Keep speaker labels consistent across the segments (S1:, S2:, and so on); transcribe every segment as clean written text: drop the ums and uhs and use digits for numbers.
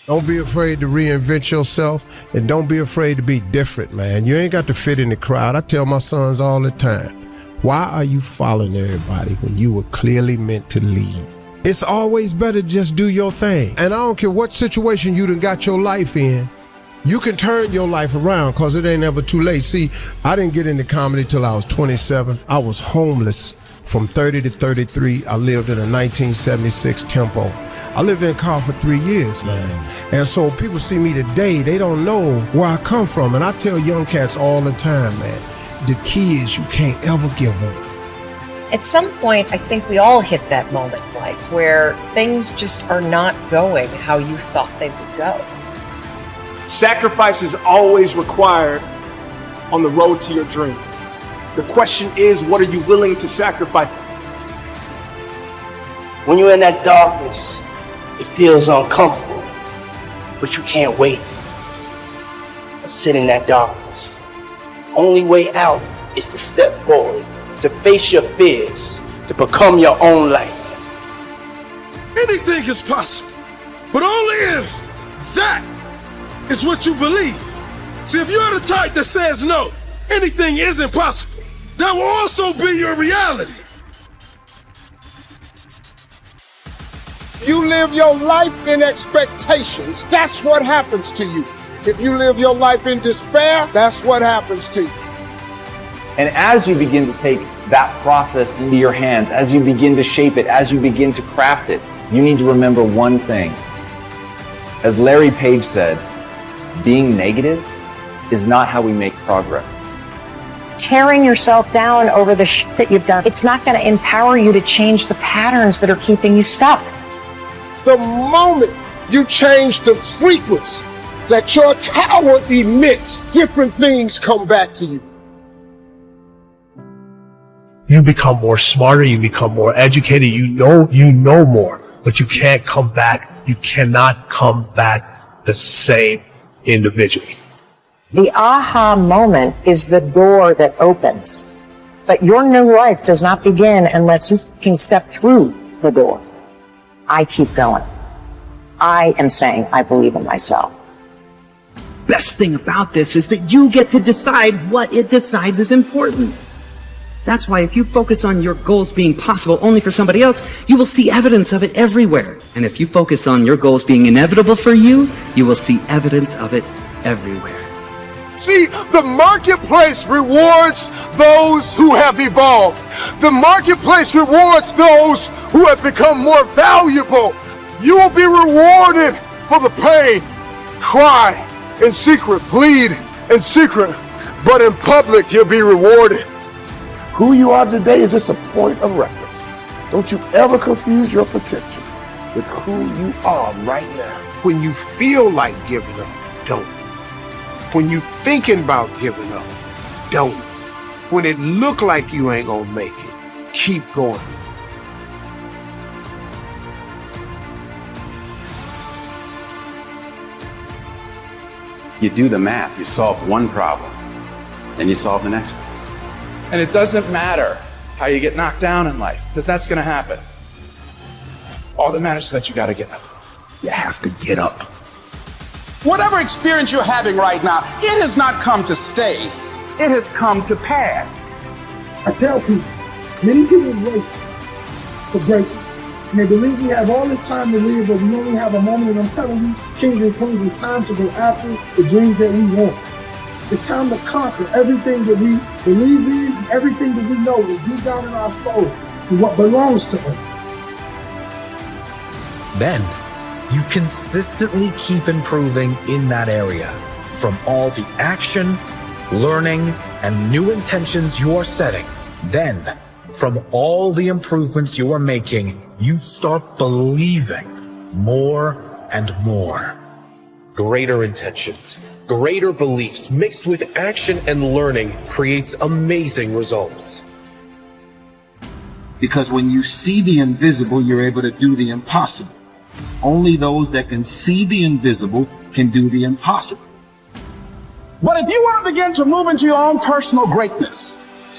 S1: Don't be afraid to reinvent yourself, and don't be afraid to be different, man. You ain't got to fit in the crowd. I tell my sons all the time, why are you following everybody when you were clearly meant to lead? It's always better to just do your thing. And I don't care what situation you done got your life in, you can turn your life around, because it ain't ever too late. See, I didn't get into comedy till I was 27. I was homeless from 30 to 33. I lived in a 1976 Tempo. I lived in a car for 3 years, man. And so people see me today, they don't know where I come from. And I tell young cats all the time, man, the key is you can't ever give up.
S2: At some point, I think we all hit that moment in life where things just are not going how you thought they would go.
S3: Sacrifice is always required on the road to your dream. The question is, what are you willing to sacrifice?
S4: When you're in that darkness, it feels uncomfortable, but you can't wait. Sit in that darkness. Only way out is to step forward, to face your fears, to become your own light.
S5: Anything is possible, but only if that is what you believe. See, if you're the type that says no, anything isn't possible, that will also be your reality.
S6: You live your life in expectations, that's what happens to you. If you live your life in despair, that's what happens to you.
S7: And as you begin to take that process into your hands, as you begin to shape it, as you begin to craft it, you need to remember one thing. As Larry Page said, being negative is not how we make progress.
S2: Tearing yourself down over the shit that you've done, it's not going to empower you to change the patterns that are keeping you stuck.
S6: The moment you change the frequency that your tower emits, different things come back to you.
S8: You become more smarter, you become more educated, you know more, but you can't come back. You cannot come back the same individual.
S2: The aha moment is the door that opens. But your new life does not begin unless you can step through the door. I keep going. I am saying I believe in myself.
S9: Best thing about this is that you get to decide what it decides is important. That's why if you focus on your goals being possible only for somebody else, you will see evidence of it everywhere. And if you focus on your goals being inevitable for you, you will see evidence of it everywhere.
S6: See, the marketplace rewards those who have evolved. The marketplace rewards those who have become more valuable. You will be rewarded for the pain. Cry in secret, bleed in secret, but in public you'll be rewarded.
S5: Who you are today is just a point of reference. Don't you ever confuse your potential with who you are right now.
S1: When you feel like giving up, don't. When you thinking about giving up, don't. When it look like you ain't gonna make it, keep going.
S10: You do the math, you solve one problem, then you solve the next one.
S3: And it doesn't matter how you get knocked down in life, because that's going to happen. All that matters is that you got to get up.
S5: You have to get up.
S11: Whatever experience you're having right now, it has not come to stay. It has come to pass.
S12: I tell people, many people wait for greatness. And they believe we have all this time to live, but we only have a moment. And I'm telling you, kings and queens, it's time to go after the dreams that we want. It's time to conquer everything that we believe in, everything that we know is deep down in our soul, and what belongs to us.
S13: Then, you consistently keep improving in that area. From all the action, learning, and new intentions you are setting, then, from all the improvements you are making, you start believing more and more.
S14: Greater intentions, greater beliefs mixed with action and learning creates amazing results.
S15: Because when you see the invisible, you're able to do the impossible. Only those that can see the invisible can do the impossible.
S11: But if you want to begin to move into your own personal greatness,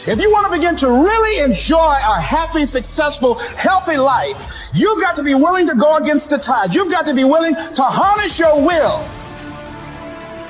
S11: If you want to begin to really enjoy a happy, successful, healthy life, you've got to be willing to go against the tide. You've got to be willing to harness your will.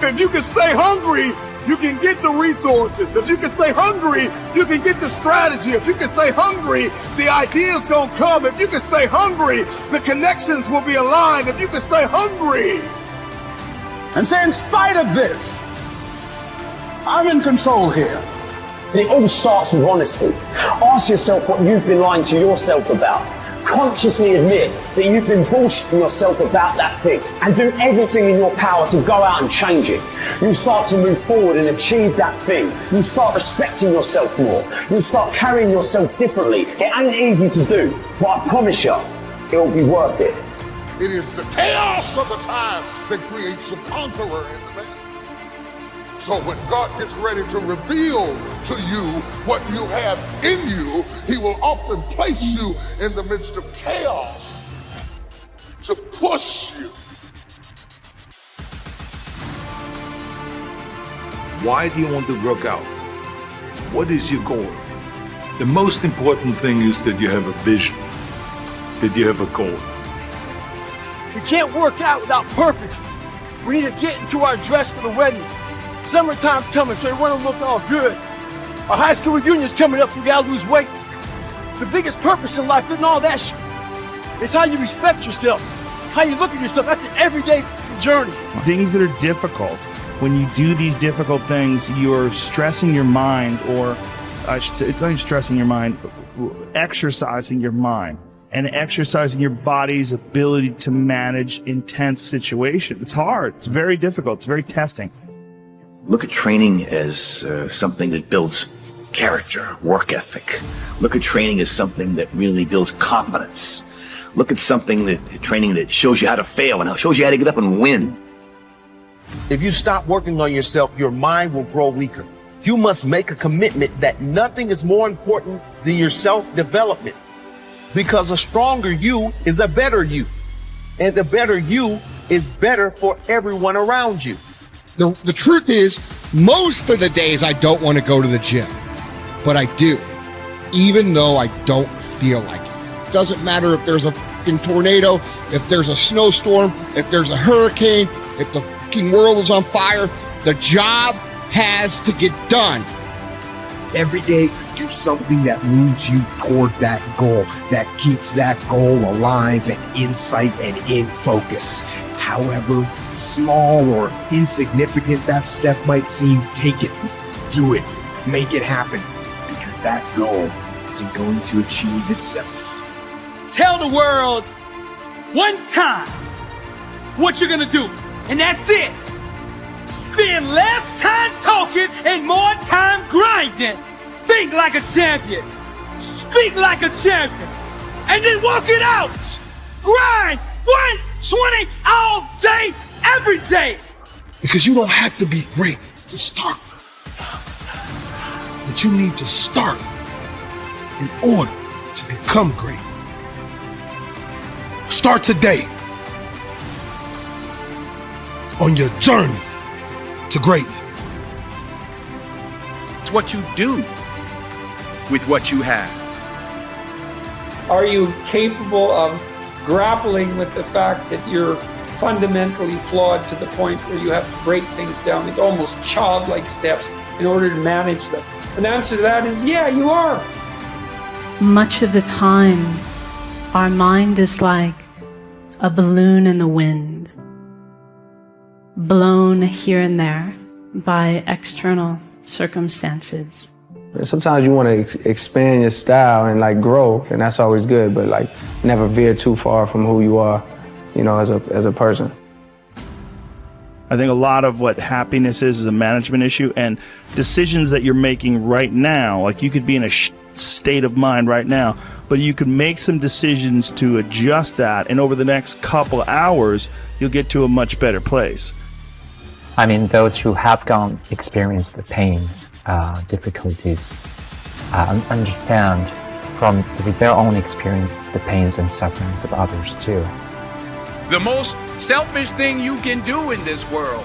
S6: If you can stay hungry, you can get the resources. If you can stay hungry, you can get the strategy. If you can stay hungry, the ideas gonna come. If you can stay hungry, the connections will be aligned. If you can stay hungry.
S11: And say, in spite of this, I'm in control here.
S16: And it all starts with honesty. Ask yourself what you've been lying to yourself about. Consciously admit that you've been bullshitting yourself about that thing and do everything in your power to go out and change it. You start to move forward and achieve that thing. You start respecting yourself more. You start carrying yourself differently. It ain't easy to do, but I promise you, it'll be worth it.
S5: It is the chaos of the time that creates the conqueror in the man. So when God gets ready to reveal to you what you have in you, he will often place you in the midst of chaos to push you.
S17: Why do you want to work out? What is your goal? The most important thing is that you have a vision, that you have a goal.
S18: We can't work out without purpose. We need to get into our dress for the wedding. Summertime's coming, so we want to look all good. Our high school reunion's coming up, so we gotta lose weight. The biggest purpose in life isn't all that shit. It's how you respect yourself, how you look at yourself. That's an everyday journey.
S19: Things that are difficult. When you do these difficult things, you're stressing your mind, or I should say, not even stressing your mind, exercising your mind and exercising your body's ability to manage intense situations. It's hard. It's very difficult. It's very testing.
S20: Look at training as something that builds character, work ethic. Look at training as something that really builds confidence. Look at training that shows you how to fail and shows you how to get up and win.
S21: If you stop working on yourself, your mind will grow weaker. You must make a commitment that nothing is more important than your self-development. Because a stronger you is a better you. And the better you is better for everyone around you.
S22: The truth is, most of the days I don't want to go to the gym, but I do, even though I don't feel like it. Doesn't matter if there's a fucking tornado, if there's a snowstorm, if there's a hurricane, if the fucking world is on fire, the job has to get done.
S23: Every day, do something that moves you toward that goal, that keeps that goal alive and in sight and in focus. However small or insignificant that step might seem, take it, do it, make it happen, because that goal isn't going to achieve itself.
S18: Tell the world one time what you're gonna do, and that's it. Spend less time talking and more time grinding. Think like a champion. Speak like a champion. And then walk it out. Grind 120 all day, every day.
S22: Because you don't have to be great to start. But you need to start in order to become great. Start today on your journey to greatness.
S24: It's what you do with what you have.
S25: Are you capable of grappling with the fact that you're fundamentally flawed to the point where you have to break things down into almost childlike steps in order to manage them? And the answer to that is, yeah, you are.
S26: Much of the time, our mind is like a balloon in the wind, blown here and there by external circumstances.
S27: Sometimes you want to expand your style and grow, and that's always good, but never veer too far from who you are, as a person.
S19: I think a lot of what happiness is a management issue, and decisions that you're making right now, you could be in a state of mind right now, but you can make some decisions to adjust that, and over the next couple hours, you'll get to a much better place.
S28: I mean, those who have experienced the pains, difficulties, understand from their own experience the pains and sufferings of others too.
S11: The most selfish thing you can do in this world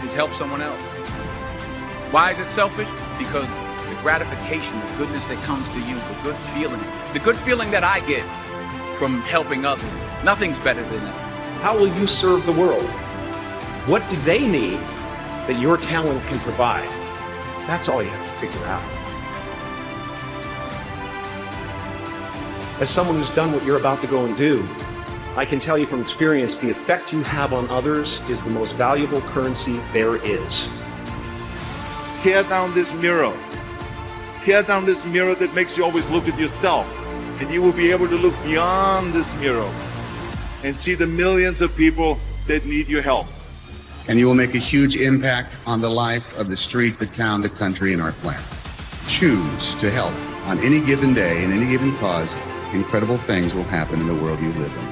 S11: is help someone else.
S24: Why is it selfish? Because the gratification, the goodness that comes to you, the good feeling that I get from helping others, nothing's better than that.
S1: How will you serve the world? What do they need that your talent can provide? That's all you have to figure out. As someone who's done what you're about to go and do, I can tell you from experience, the effect you have on others is the most valuable currency there is.
S2: Tear down this mirror. Tear down this mirror that makes you always look at yourself. And you will be able to look beyond this mirror and see the millions of people that need your help.
S3: And you will make a huge impact on the life of the street, the town, the country, and our planet. Choose to help on any given day, in any given cause. Incredible things will happen in the world you live in.